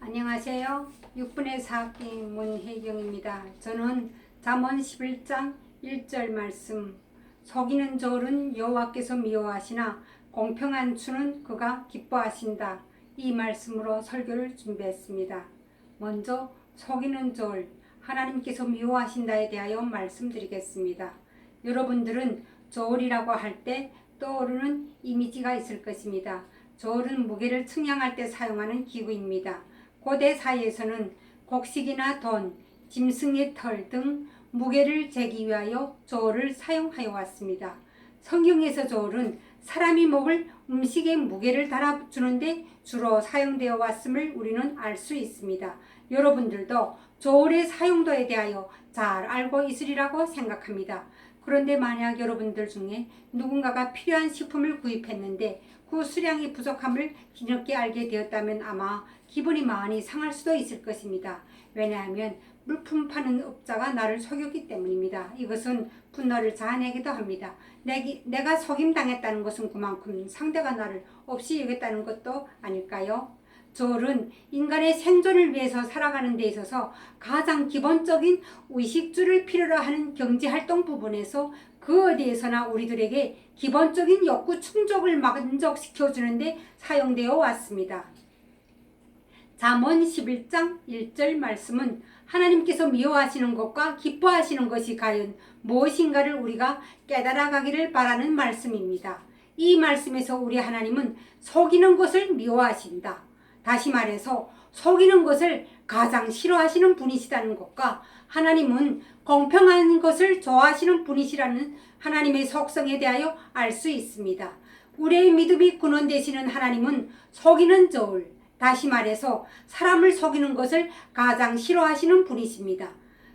안녕하세요. 6분의 4학기 문혜경입니다. 저는 잠언 11장 1절 말씀, 속이는 저울은 여호와께서 미워하시나 공평한 추는 그가 기뻐하신다. 이 말씀으로 설교를 준비했습니다. 먼저 속이는 저울, 하나님께서 미워하신다에 대하여 말씀드리겠습니다. 여러분들은 저울이라고 할 때 떠오르는 이미지가 있을 것입니다. 저울은 무게를 측량할 때 사용하는 기구입니다. 고대 사회에서는 곡식이나 돈, 짐승의 털 등 무게를 재기 위하여 저울을 사용하여 왔습니다. 성경에서 저울은 사람이 먹을 음식의 무게를 달아주는데 주로 사용되어 왔음을 우리는 알 수 있습니다. 여러분들도 저울의 사용도에 대하여 잘 알고 있으리라고 생각합니다. 그런데 만약 여러분들 중에 누군가가 필요한 식품을 구입했는데 그 수량이 부족함을 뒤늦게 알게 되었다면 아마 기분이 많이 상할 수도 있을 것입니다. 왜냐하면 물품 파는 업자가 나를 속였기 때문입니다. 이것은 분노를 자아내기도 합니다. 내가 속임당했다는 것은 그만큼 상대가 나를 없이 여겼다는 것도 아닐까요? 저울은 인간의 생존을 위해서 살아가는 데 있어서 가장 기본적인 의식주를 필요로 하는 경제활동 부분에서 그 어디에서나 우리들에게 기본적인 욕구 충족을 만족시켜주는 데 사용되어 왔습니다. 잠언 11장 1절 말씀은 하나님께서 미워하시는 것과 기뻐하시는 것이 과연 무엇인가를 우리가 깨달아가기를 바라는 말씀입니다. 이 말씀에서 우리 하나님은 속이는 것을 미워하신다. 다시 말해서 속이는 것을 가장 싫어하시는 분이시다는 것과 하나님은 공평한 것을 좋아하시는 분이시라는 하나님의 속성에 대하여 알 수 있습니다. 우리의 믿음이 근원 되시는 하나님은 속이는 저울, 다시 말해서 사람을 속이는 것을 가장 싫어하시는 분이십니다.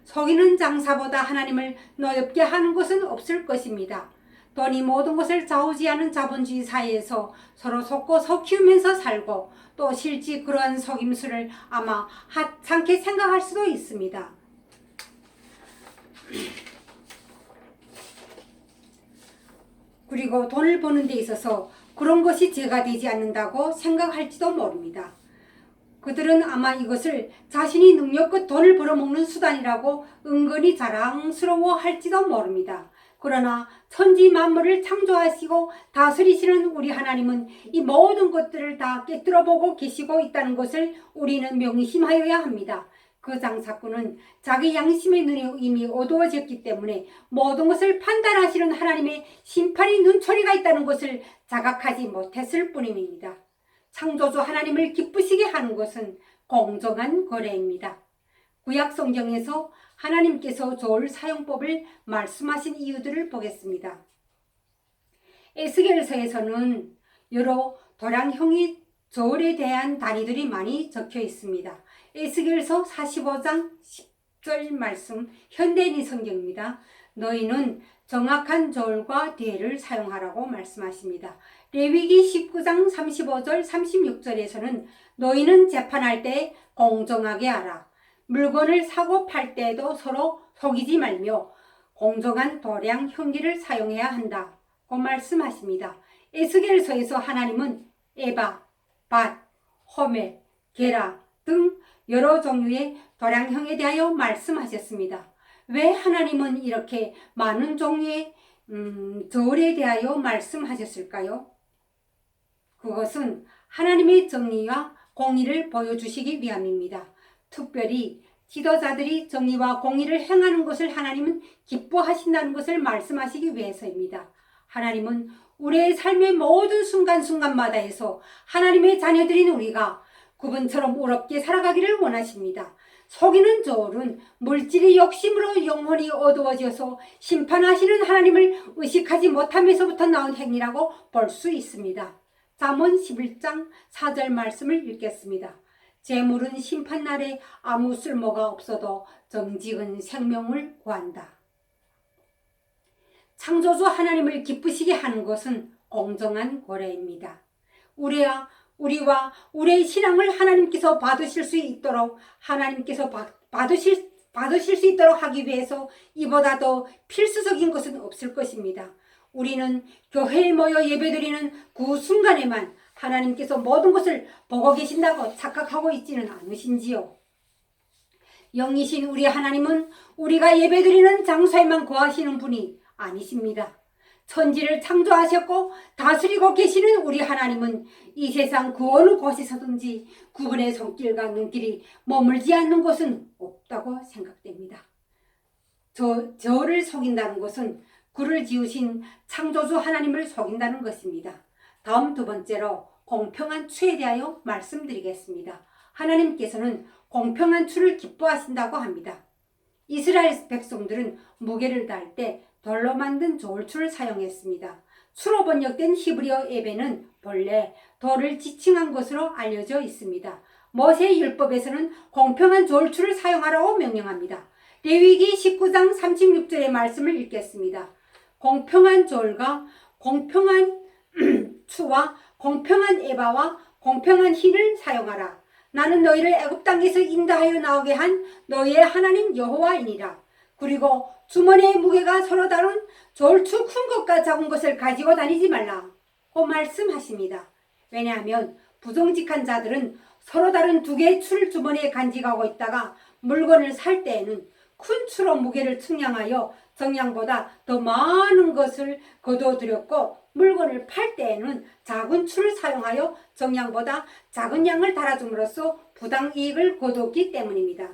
속이는 장사보다 하나님을 노엽게 하는 것은 없을 것입니다. 돈이 모든 것을 좌우지하는 자본주의 사회에서 서로 속고 속이면서 살고 또 실제 그러한 속임수를 아마 하찮게 생각할 수도 있습니다. 그리고 돈을 버는 데 있어서 그런 것이 죄가 되지 않는다고 생각할지도 모릅니다. 그들은 아마 이것을 자신이 능력껏 돈을 벌어먹는 수단이라고 은근히 자랑스러워 할지도 모릅니다. 그러나 천지 만물을 창조하시고 다스리시는 우리 하나님은 이 모든 것들을 다 꿰뚫어 보고 계시고 있다는 것을 우리는 명심하여야 합니다. 그 장사꾼은 자기 양심의 눈이 이미 어두워졌기 때문에 모든 것을 판단하시는 하나님의 심판의 눈초리가 있다는 것을 자각하지 못했을 뿐입니다. 창조주 하나님을 기쁘시게 하는 것은 공정한 거래입니다. 구약 성경에서 하나님께서 저울 사용법을 말씀하신 이유들을 보겠습니다. 에스겔서에서는 여러 도량형의 저울에 대한 단위들이 많이 적혀 있습니다. 에스겔서 45장 10절 말씀, 현대인의 성경입니다. 너희는 정확한 저울과 대를 사용하라고 말씀하십니다. 레위기 19장 35절 36절에서는 너희는 재판할 때 공정하게 하라. 물건을 사고 팔 때에도 서로 속이지 말며 공정한 도량 형기를 사용해야 한다고 말씀하십니다. 에스겔서에서 하나님은 에바, 밧, 호멜, 게라 등 여러 종류의 도량형에 대하여 말씀하셨습니다. 왜 하나님은 이렇게 많은 종류의 저울에 대하여 말씀하셨을까요? 그것은 하나님의 정의와 공의를 보여주시기 위함입니다. 특별히 지도자들이 정의와 공의를 행하는 것을 하나님은 기뻐하신다는 것을 말씀하시기 위해서입니다. 하나님은 우리의 삶의 모든 순간순간마다에서 하나님의 자녀들인 우리가 그분처럼 의롭게 살아가기를 원하십니다. 속이는 저울은 물질의 욕심으로 영혼이 어두워져서 심판하시는 하나님을 의식하지 못하면서부터 나온 행위라고 볼 수 있습니다. 잠언 11장 4절 말씀을 읽겠습니다. 재물은 심판날에 아무 쓸모가 없어도 정직은 생명을 구한다. 창조주 하나님을 기쁘시게 하는 것은 공정한 거래입니다. 우리와 우리의 신앙을 하나님께서 받으실 수 있도록 받으실 수 있도록 하기 위해서 이보다 더 필수적인 것은 없을 것입니다. 우리는 교회에 모여 예배드리는 그 순간에만 하나님께서 모든 것을 보고 계신다고 착각하고 있지는 않으신지요? 영이신 우리 하나님은 우리가 예배드리는 장소에만 거하시는 분이 아니십니다. 천지를 창조하셨고 다스리고 계시는 우리 하나님은 이 세상 그 어느 곳에서든지 그분의 손길과 눈길이 머물지 않는 곳은 없다고 생각됩니다. 저를 속인다는 것은 그를 지으신 창조주 하나님을 속인다는 것입니다. 다음 두 번째로 공평한 추에 대하여 말씀드리겠습니다. 하나님께서는 공평한 추를 기뻐하신다고 합니다. 이스라엘 백성들은 무게를 다할 때 돌로 만든 저울추를 사용했습니다. 추로 번역된 히브리어 에베는 본래 돌을 지칭한 것으로 알려져 있습니다. 모세 율법에서는 공평한 저울추를 사용하라고 명령합니다. 레위기 19장 36절의 말씀을 읽겠습니다. 공평한 저울과 공평한 추와 공평한 에바와 공평한 힐을 사용하라. 나는 너희를 애굽 땅에서 인도하여 나오게 한 너희의 하나님 여호와이니라. 그리고 주머니의 무게가 서로 다른 저울추 큰 것과 작은 것을 가지고 다니지 말라고 말씀하십니다. 왜냐하면 부정직한 자들은 서로 다른 두 개의 추를 주머니에 간직하고 있다가 물건을 살 때에는 큰 추로 무게를 측량하여 정량보다 더 많은 것을 거둬들였고 물건을 팔 때에는 작은 추를 사용하여 정량보다 작은 양을 달아줌으로써 부당이익을 거뒀기 때문입니다.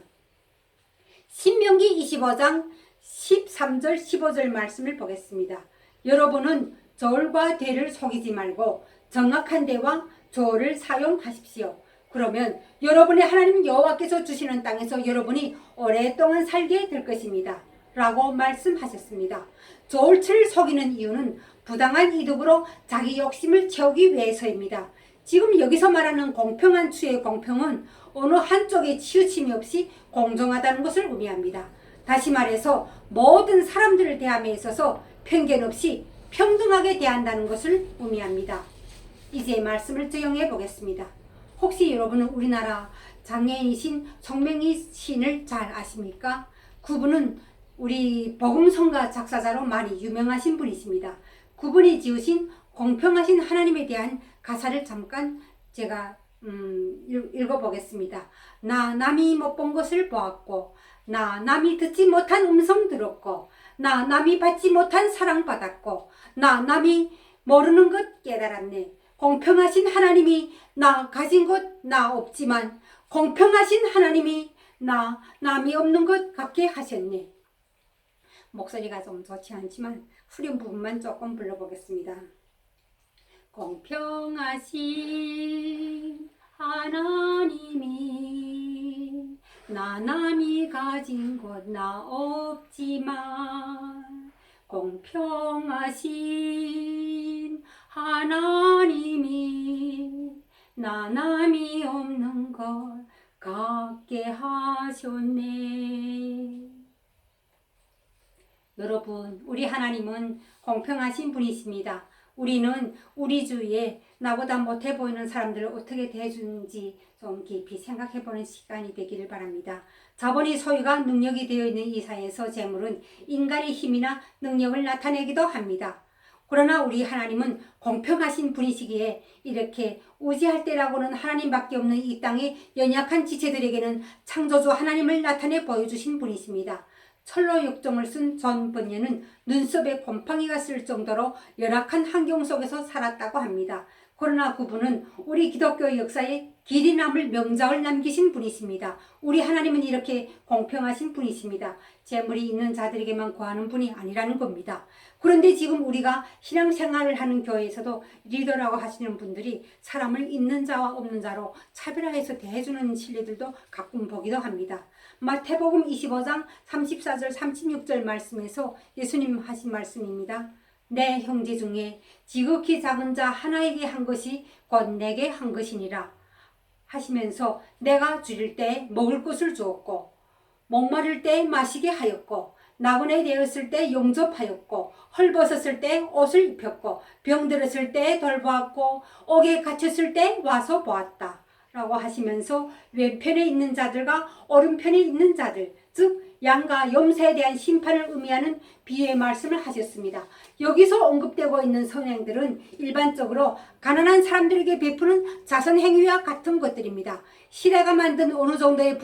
신명기 25장 13절 15절 말씀을 보겠습니다. 여러분은 저울과 대를 속이지 말고 정확한 대와 저울을 사용하십시오. 그러면 여러분의 하나님 여호와께서 주시는 땅에서 여러분이 오랫동안 살게 될 것입니다. 라고 말씀하셨습니다. 저울추를 속이는 이유는 부당한 이득으로 자기 욕심을 채우기 위해서입니다. 지금 여기서 말하는 공평한 추의 공평은 어느 한쪽에 치우침이 없이 공정하다는 것을 의미합니다. 다시 말해서 모든 사람들을 대함에 있어서 편견 없이 평등하게 대한다는 것을 의미합니다. 이제 말씀을 적용해 보겠습니다. 혹시 여러분은 우리나라 장애인이신 송명희 시인을 잘 아십니까? 그분은 우리 복음성가 작사자로 많이 유명하신 분이십니다. 그분이 지으신 공평하신 하나님에 대한 가사를 잠깐 제가 읽어보겠습니다. 나 남이 못 본 것을 보았고 나 남이 듣지 못한 음성 들었고 나 남이 받지 못한 사랑 받았고 나 남이 모르는 것 깨달았네. 공평하신 하나님이 나 가진 것 나 없지만 공평하신 하나님이 나 남이 없는 것 같게 하셨네. 목소리가 좀 좋지 않지만 후렴 부분만 조금 불러보겠습니다. 공평하신 하나님이 나 남이 가진 것 나 없지만 공평하신 하나님이 나 남이 없는 것 같게 하셨네. 여러분, 우리 하나님은 공평하신 분이십니다. 우리는 우리 주위에 나보다 못해 보이는 사람들을 어떻게 대해주는지 좀 깊이 생각해보는 시간이 되기를 바랍니다. 자본이 소유가 능력이 되어 있는 이 사회에서 재물은 인간의 힘이나 능력을 나타내기도 합니다. 그러나 우리 하나님은 공평하신 분이시기에 이렇게 우지할 때라고는 하나님밖에 없는 이 땅의 연약한 지체들에게는 창조주 하나님을 나타내 보여주신 분이십니다. 철로 육종을 쓴 존 번연은 눈썹에 곰팡이가 쓸 정도로 열악한 환경 속에서 살았다고 합니다. 그러나 그분은 우리 기독교 역사에 길이 남을 명작을 남기신 분이십니다. 우리 하나님은 이렇게 공평하신 분이십니다. 재물이 있는 자들에게만 구하는 분이 아니라는 겁니다. 그런데 지금 우리가 신앙생활을 하는 교회에서도 리더라고 하시는 분들이 사람을 있는 자와 없는 자로 차별화해서 대해주는 신뢰들도 가끔 보기도 합니다. 마태복음 25장 34절 36절 말씀에서 예수님 하신 말씀입니다. 내 형제 중에 지극히 작은 자 하나에게 한 것이 곧 내게 한 것이니라 하시면서 내가 줄일 때 먹을 것을 주었고 목마를 때 마시게 하였고 나그네 되었을 때 용접하였고 헐벗었을 때 옷을 입혔고 병들었을 때 돌보았고 옥에 갇혔을 때 와서 보았다 라고 하시면서 왼편에 있는 자들과 오른편에 있는 자들, 즉 양과 염소에 대한 심판을 의미하는 비유의 말씀을 하셨습니다. 여기서 언급되고 있는 선행들은 일반적으로 가난한 사람들에게 베푸는 자선 행위와 같은 것들입니다. 시대가 만든 어느 정도의